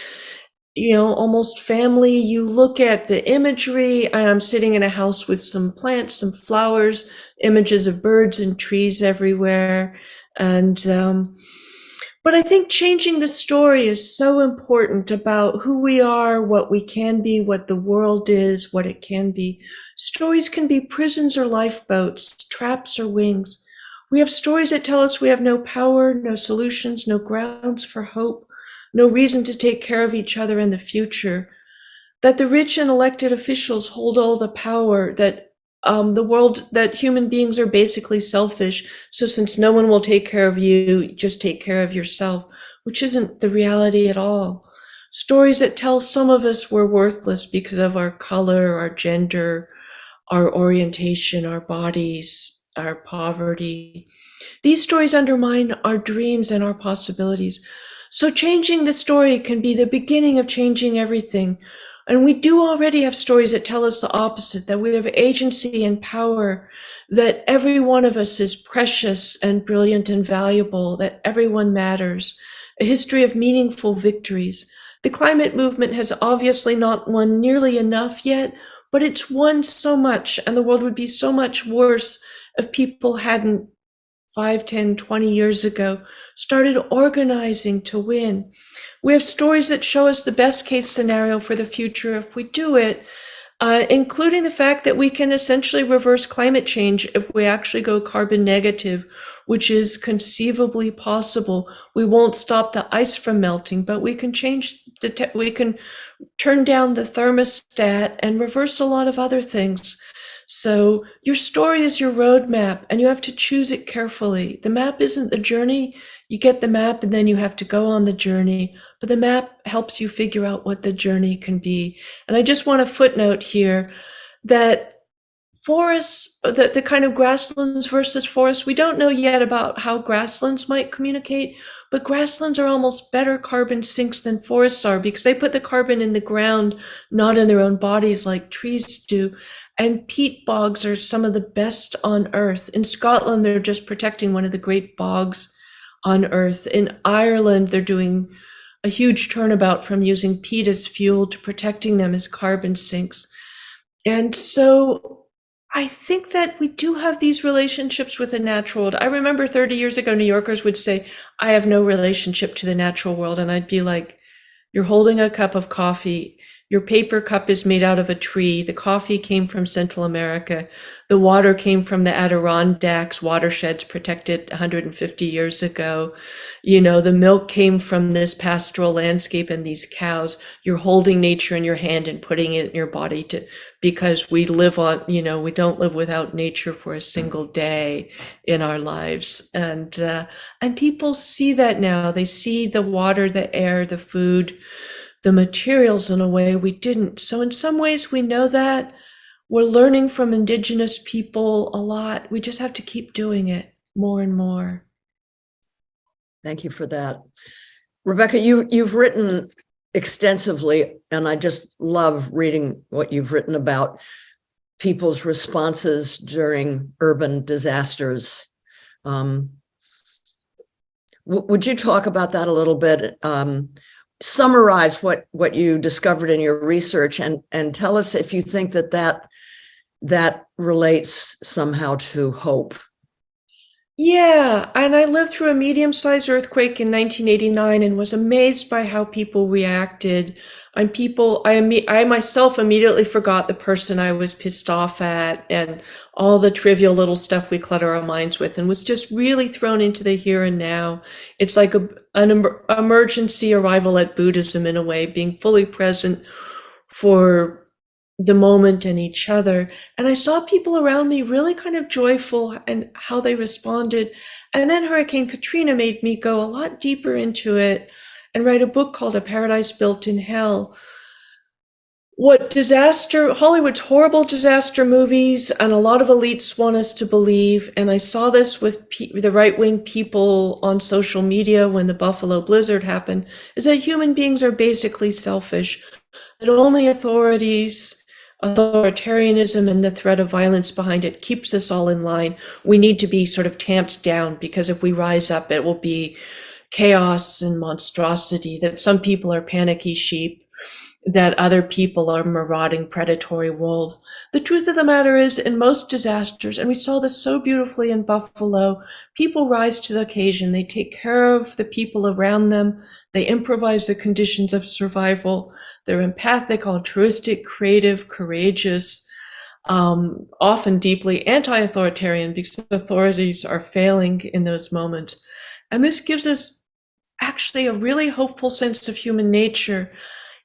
almost family. You look at the imagery. I'm sitting in a house with some plants, some flowers, images of birds and trees everywhere. And but I think changing the story is so important about who we are, what we can be, what the world is, what it can be. Stories can be prisons or lifeboats, traps or wings. We have stories that tell us we have no power, no solutions, no grounds for hope, no reason to take care of each other in the future, that the rich and elected officials hold all the power, that the world, that human beings are basically selfish. So since no one will take care of you, just take care of yourself, which isn't the reality at all. Stories that tell some of us we're worthless because of our color, our gender, our orientation, our bodies, our poverty. These stories undermine our dreams and our possibilities. So changing the story can be the beginning of changing everything. And we do already have stories that tell us the opposite, that we have agency and power, that every one of us is precious and brilliant and valuable, that everyone matters, a history of meaningful victories. The climate movement has obviously not won nearly enough yet, but it's won so much, and the world would be so much worse if people hadn't 5, 10, 20 years ago started organizing to win. We have stories that show us the best case scenario for the future if we do it, including the fact that we can essentially reverse climate change if we actually go carbon negative, which is conceivably possible. We won't stop the ice from melting, but we can we can turn down the thermostat and reverse a lot of other things. So your story is your roadmap, and you have to choose it carefully. The map isn't the journey. You get the map and then you have to go on the journey, but the map helps you figure out what the journey can be. And I just want to footnote here that forests, the kind of grasslands versus forests, we don't know yet about how grasslands might communicate, but grasslands are almost better carbon sinks than forests are because they put the carbon in the ground, not in their own bodies like trees do. And peat bogs are some of the best on Earth. In Scotland, they're just protecting one of the great bogs on Earth. In Ireland, they're doing a huge turnabout from using peat as fuel to protecting them as carbon sinks. And so I think that we do have these relationships with the natural world. I remember 30 years ago, New Yorkers would say, I have no relationship to the natural world. And I'd be like, you're holding a cup of coffee. Your paper cup is made out of a tree. The coffee came from Central America. The water came from the Adirondacks watersheds protected 150 years ago. You know, the milk came from this pastoral landscape and these cows. You're holding nature in your hand and putting it in your body because we live on, you know, we don't live without nature for a single day in our lives. And people see that now. They see the water, the air, the food, the materials in a way we didn't. So in some ways we know that. We're learning from indigenous people a lot. We just have to keep doing it more and more. Thank you for that. Rebecca, you've written extensively, and I just love reading what you've written about people's responses during urban disasters. Would you talk about that a little bit? Summarize what you discovered in your research and tell us if you think that relates somehow to hope. Yeah, and I lived through a medium-sized earthquake in 1989 and was amazed by how people reacted. I myself immediately forgot the person I was pissed off at and all the trivial little stuff we clutter our minds with, and was just really thrown into the here and now. It's like an emergency arrival at Buddhism in a way, being fully present for the moment and each other. And I saw people around me really kind of joyful and how they responded. And then Hurricane Katrina made me go a lot deeper into it and write a book called A Paradise Built in Hell. Hollywood's horrible disaster movies and a lot of elites want us to believe, and I saw this with the right-wing people on social media when the Buffalo blizzard happened, is that human beings are basically selfish, that only authoritarianism and the threat of violence behind it keeps us all in line. We need to be sort of tamped down because if we rise up, it will be chaos and monstrosity, that some people are panicky sheep, that other people are marauding predatory wolves. The truth of the matter is, in most disasters, and we saw this so beautifully in Buffalo, people rise to the occasion. They take care of the people around them. They improvise the conditions of survival. They're empathic, altruistic, creative, courageous, often deeply anti-authoritarian because the authorities are failing in those moments. And this gives us actually a really hopeful sense of human nature.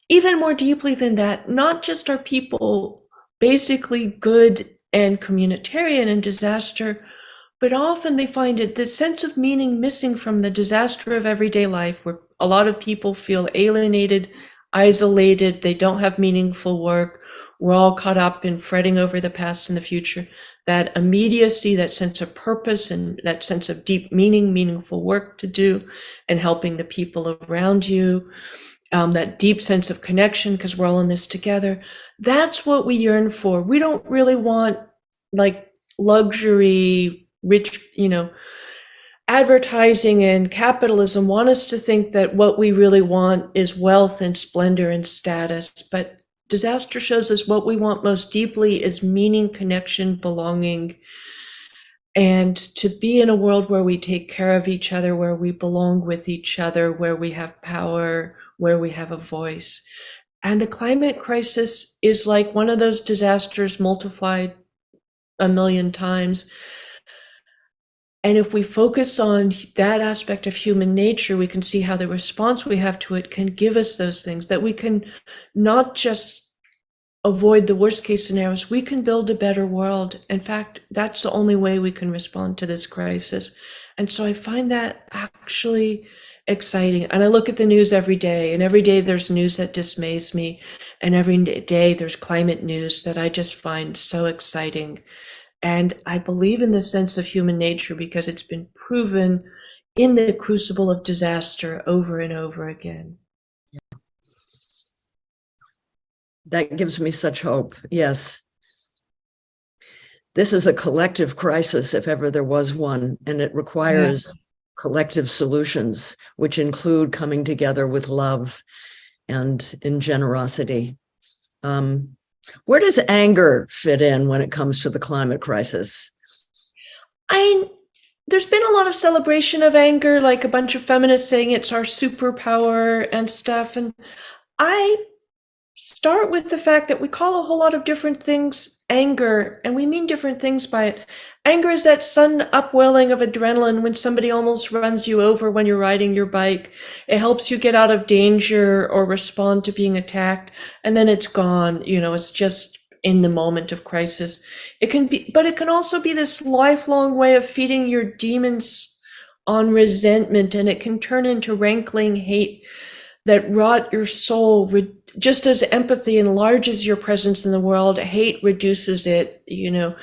Even more deeply than that, not just are people basically good and communitarian in disaster, but often they find the sense of meaning missing from the disaster of everyday life, where a lot of people feel alienated, isolated, they don't have meaningful work, we're all caught up in fretting over the past and the future. That immediacy, that sense of purpose, and that sense of deep meaning, meaningful work to do, and helping the people around you, that deep sense of connection because we're all in this together. That's what we yearn for. We don't really want like luxury, rich, advertising and capitalism want us to think that what we really want is wealth and splendor and status. But disaster shows us what we want most deeply is meaning, connection, belonging, and to be in a world where we take care of each other, where we belong with each other, where we have power, where we have a voice. And the climate crisis is like one of those disasters multiplied a million times. And if we focus on that aspect of human nature, we can see how the response we have to it can give us those things, that we can not just avoid the worst case scenarios, we can build a better world. In fact, that's the only way we can respond to this crisis. And so I find that actually exciting. And I look at the news every day, and every day there's news that dismays me. And every day there's climate news that I just find so exciting. And I believe in the sense of human nature because it's been proven in the crucible of disaster over and over again. That gives me such hope. Yes. This is a collective crisis, if ever there was one, and it requires collective solutions, which include coming together with love and in generosity. Where does anger fit in when it comes to the climate crisis? There's been a lot of celebration of anger, like a bunch of feminists saying it's our superpower and stuff. And I start with the fact that we call a whole lot of different things anger, and we mean different things by it. Anger is that sudden upwelling of adrenaline when somebody almost runs you over when you're riding your bike. It helps you get out of danger or respond to being attacked, and then it's gone. It's just in the moment of crisis. It can be, but it can also be this lifelong way of feeding your demons on resentment, and it can turn into rankling hate that rot your soul. Just as empathy enlarges your presence in the world, hate reduces it. It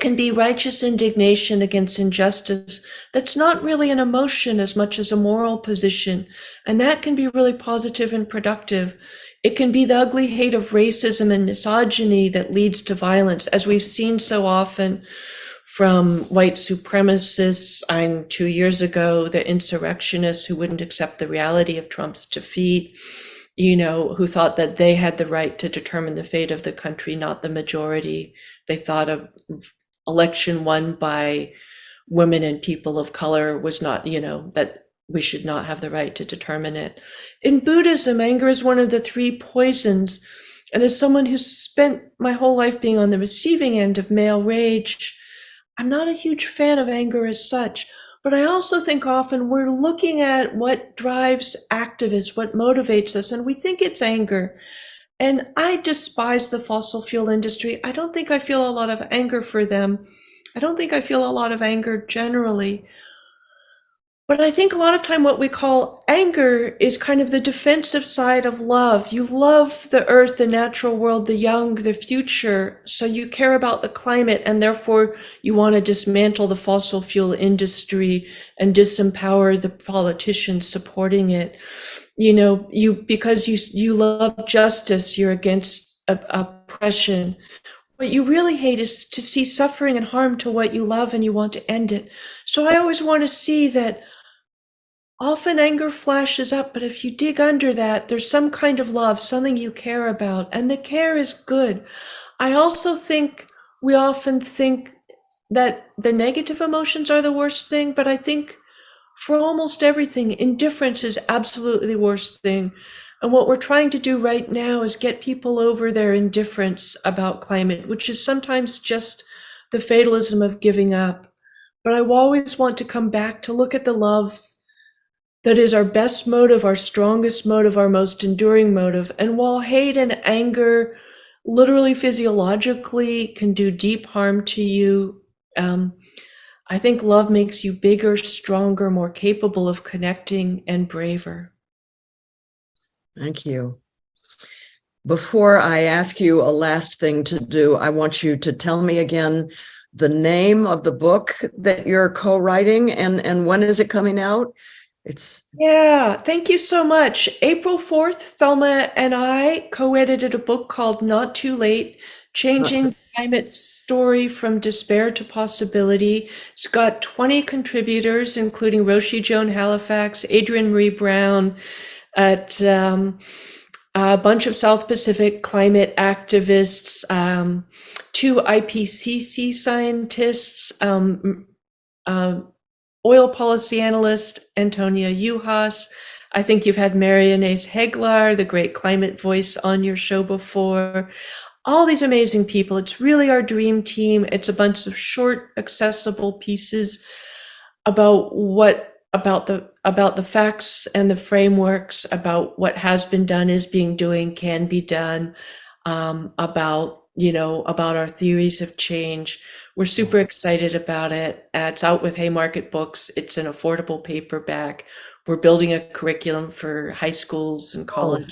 can be righteous indignation against injustice that's not really an emotion as much as a moral position. And that can be really positive and productive. It can be the ugly hate of racism and misogyny that leads to violence, as we've seen so often from white supremacists. 2 years ago, the insurrectionists who wouldn't accept the reality of Trump's defeat, who thought that they had the right to determine the fate of the country, not the majority. They thought a election won by women and people of color was not, that we should not have the right to determine it. In Buddhism, anger is one of the 3 poisons. And as someone who's spent my whole life being on the receiving end of male rage, I'm not a huge fan of anger as such. But I also think often we're looking at what drives activists, what motivates us, and we think it's anger. And I despise the fossil fuel industry. I don't think I feel a lot of anger for them. I don't think I feel a lot of anger generally. But I think a lot of time what we call anger is kind of the defensive side of love. You love the earth, the natural world, the young, the future. So you care about the climate, and therefore you want to dismantle the fossil fuel industry and disempower the politicians supporting it. Because you love justice, you're against oppression. What you really hate is to see suffering and harm to what you love, and you want to end it. So I always want to see that often anger flashes up, but if you dig under that, there's some kind of love, something you care about, and the care is good. I also think we often think that the negative emotions are the worst thing, but I think for almost everything, indifference is absolutely the worst thing. And what we're trying to do right now is get people over their indifference about climate, which is sometimes just the fatalism of giving up. But I always want to come back to look at the love that is our best motive, our strongest motive, our most enduring motive. And while hate and anger literally physiologically can do deep harm to you, I think love makes you bigger, stronger, more capable of connecting, and braver. Thank you. Before I ask you a last thing to do, I want you to tell me again the name of the book that you're co-writing and when is it coming out? Thank you so much. April 4th, Thelma and I co-edited a book called Not Too Late, Changing Climate Story from Despair to Possibility. It's got 20 contributors, including Roshi Joan Halifax, Adrienne Marie Brown, at a bunch of South Pacific climate activists, 2 IPCC scientists, oil policy analyst Antonia Juhas, I think you've had Marianne Heglar, the great climate voice, on your show before. All these amazing people. It's really our dream team. It's a bunch of short, accessible pieces about the facts and the frameworks, about what has been done, is being doing, can be done, about our theories of change. We're super excited about it. It's out with Haymarket Books. It's an affordable paperback. We're building a curriculum for high schools and colleges.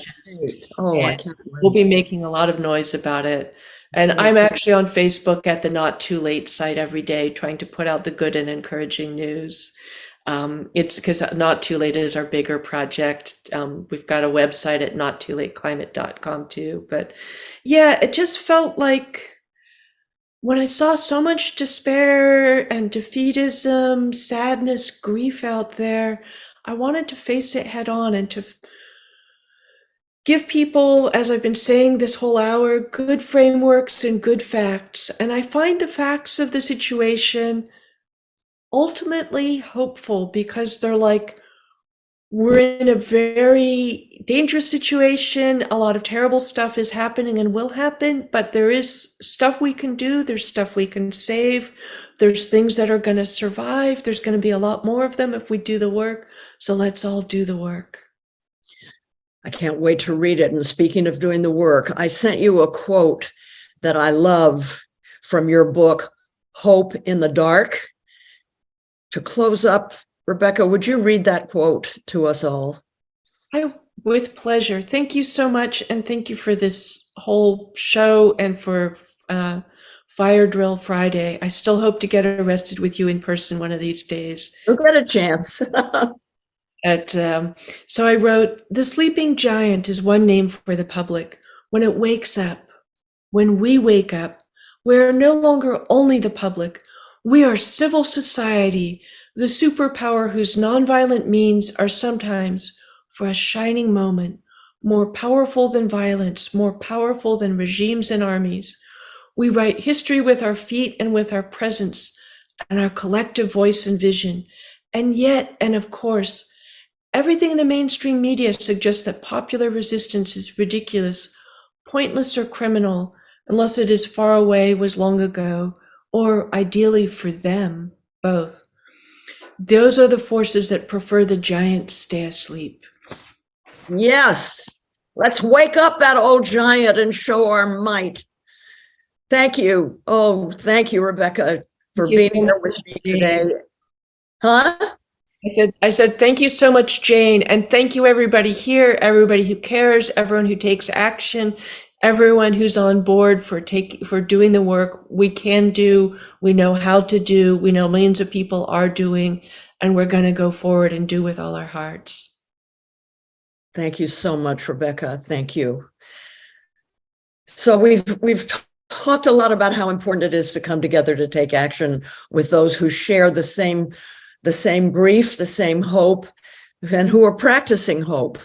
I And can't we'll wait. be making a lot of noise about it. And I'm actually on Facebook at the Not Too Late site every day, trying to put out the good and encouraging news. It's because Not Too Late is our bigger project. We've got a website at nottoolateclimate.com too. But yeah, it just felt like when I saw so much despair and defeatism, sadness, grief out there, I wanted to face it head on and to give people, as I've been saying this whole hour, good frameworks and good facts. And I find the facts of the situation ultimately hopeful, because they're like, we're in a very dangerous situation. A lot of terrible stuff is happening and will happen, but there is stuff we can do. There's stuff we can save. There's things that are going to survive. There's going to be a lot more of them if we do the work. So let's all do the work. I can't wait to read it. And speaking of doing the work, I sent you a quote that I love from your book, Hope in the Dark. To close up, Rebecca, would you read that quote to us all? With pleasure. Thank you so much. And thank you for this whole show and for Fire Drill Friday. I still hope to get arrested with you in person one of these days. You'll get a chance. So I wrote, the sleeping giant is one name for the public. When it wakes up, when we wake up, we are no longer only the public. We are civil society, the superpower whose nonviolent means are sometimes, for a shining moment, more powerful than violence, more powerful than regimes and armies. We write history with our feet and with our presence and our collective voice and vision. And yet, and of course, everything in the mainstream media suggests that popular resistance is ridiculous, pointless, or criminal, unless it is far away, was long ago, or ideally for them, both. Those are the forces that prefer the giant stay asleep. Yes, let's wake up that old giant and show our might. Thank you. Oh, thank you, Rebecca, for being here with me today. Huh? I said, thank you so much, Jane. And thank you, everybody here, everybody who cares, everyone who takes action, everyone who's on board for doing the work we can do, we know how to do, we know millions of people are doing, and we're going to go forward and do with all our hearts. Thank you so much, Rebecca. Thank you. So we've talked a lot about how important it is to come together to take action with those who share the same grief, the same hope, and who are practicing hope.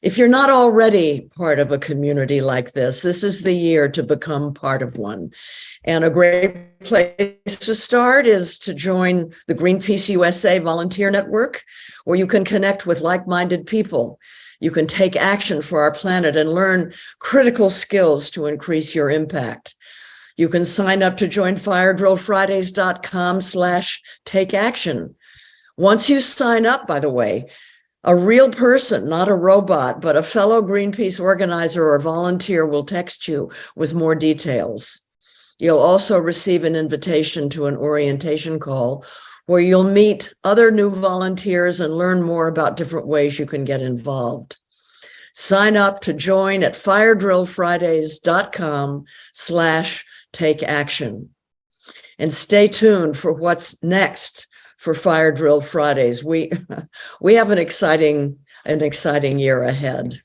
If you're not already part of a community like this is the year to become part of one. And a great place to start is to join the Greenpeace USA Volunteer Network, where you can connect with like-minded people. You can take action for our planet and learn critical skills to increase your impact. You can sign up to join firedrillfridays.com/takeaction. Once you sign up, by the way, a real person, not a robot, but a fellow Greenpeace organizer or volunteer will text you with more details. You'll also receive an invitation to an orientation call where you'll meet other new volunteers and learn more about different ways you can get involved. Sign up to join at firedrillfridays.com/takeaction. And stay tuned for what's next for Fire Drill Fridays. We have an exciting year ahead.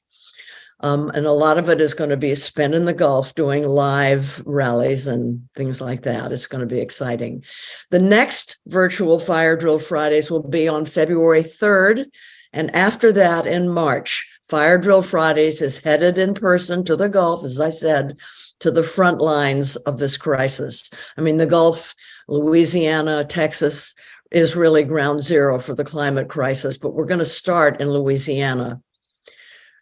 And a lot of it is going to be spent in the Gulf doing live rallies and things like that. It's going to be exciting. The next virtual Fire Drill Fridays will be on February 3rd. And after that, in March, Fire Drill Fridays is headed in person to the Gulf, as I said, to the front lines of this crisis. I mean, the Gulf, Louisiana, Texas, is really ground zero for the climate crisis, but we're going to start in Louisiana.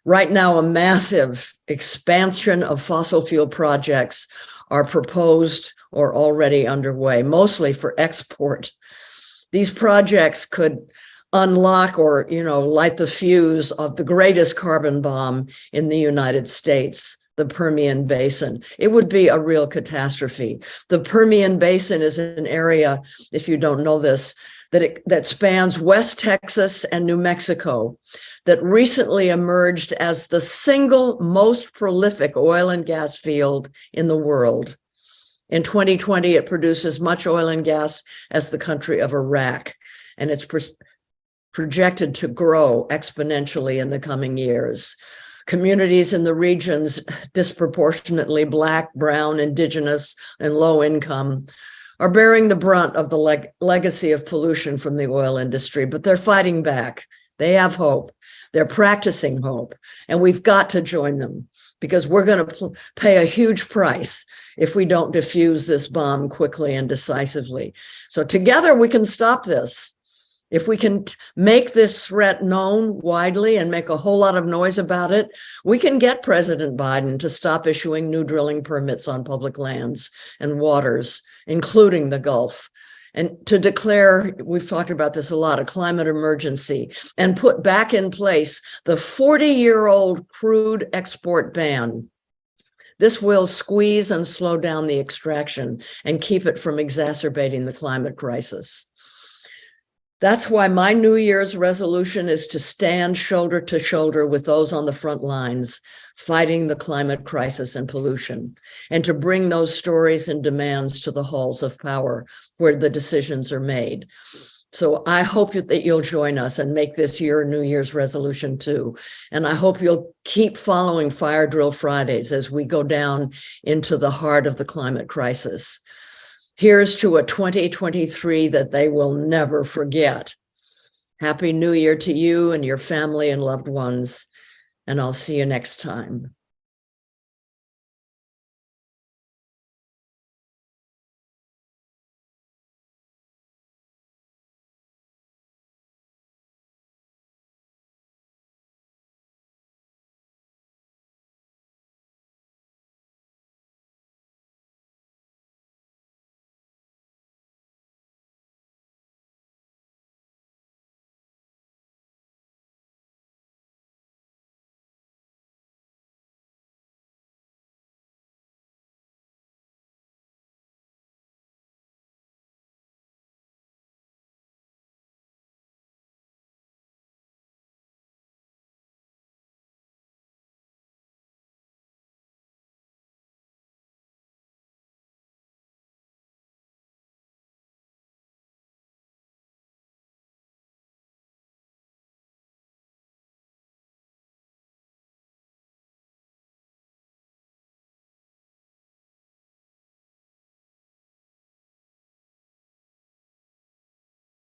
Right now, a massive expansion of fossil fuel projects are proposed or already underway, mostly for export. These projects could unlock or, light the fuse of the greatest carbon bomb in the United States, the Permian Basin. It would be a real catastrophe. The Permian Basin is an area, if you don't know this, that spans West Texas and New Mexico, that recently emerged as the single most prolific oil and gas field in the world. In 2020, it produced as much oil and gas as the country of Iraq, and it's projected to grow exponentially in the coming years. Communities in the regions disproportionately Black, brown, indigenous, and low income are bearing the brunt of the legacy of pollution from the oil industry, but they're fighting back. They have hope. They're practicing hope, and we've got to join them because we're going to pay a huge price if we don't defuse this bomb quickly and decisively. So together we can stop this. If we can make this threat known widely and make a whole lot of noise about it, we can get President Biden to stop issuing new drilling permits on public lands and waters, including the Gulf, and to declare, we've talked about this a lot, a climate emergency, and put back in place the 40-year-old crude export ban. This will squeeze and slow down the extraction and keep it from exacerbating the climate crisis. That's why my New Year's resolution is to stand shoulder to shoulder with those on the front lines fighting the climate crisis and pollution, and to bring those stories and demands to the halls of power where the decisions are made. So I hope that you'll join us and make this your New Year's resolution too. And I hope you'll keep following Fire Drill Fridays as we go down into the heart of the climate crisis. Here's to a 2023 that they will never forget. Happy New Year to you and your family and loved ones, and I'll see you next time.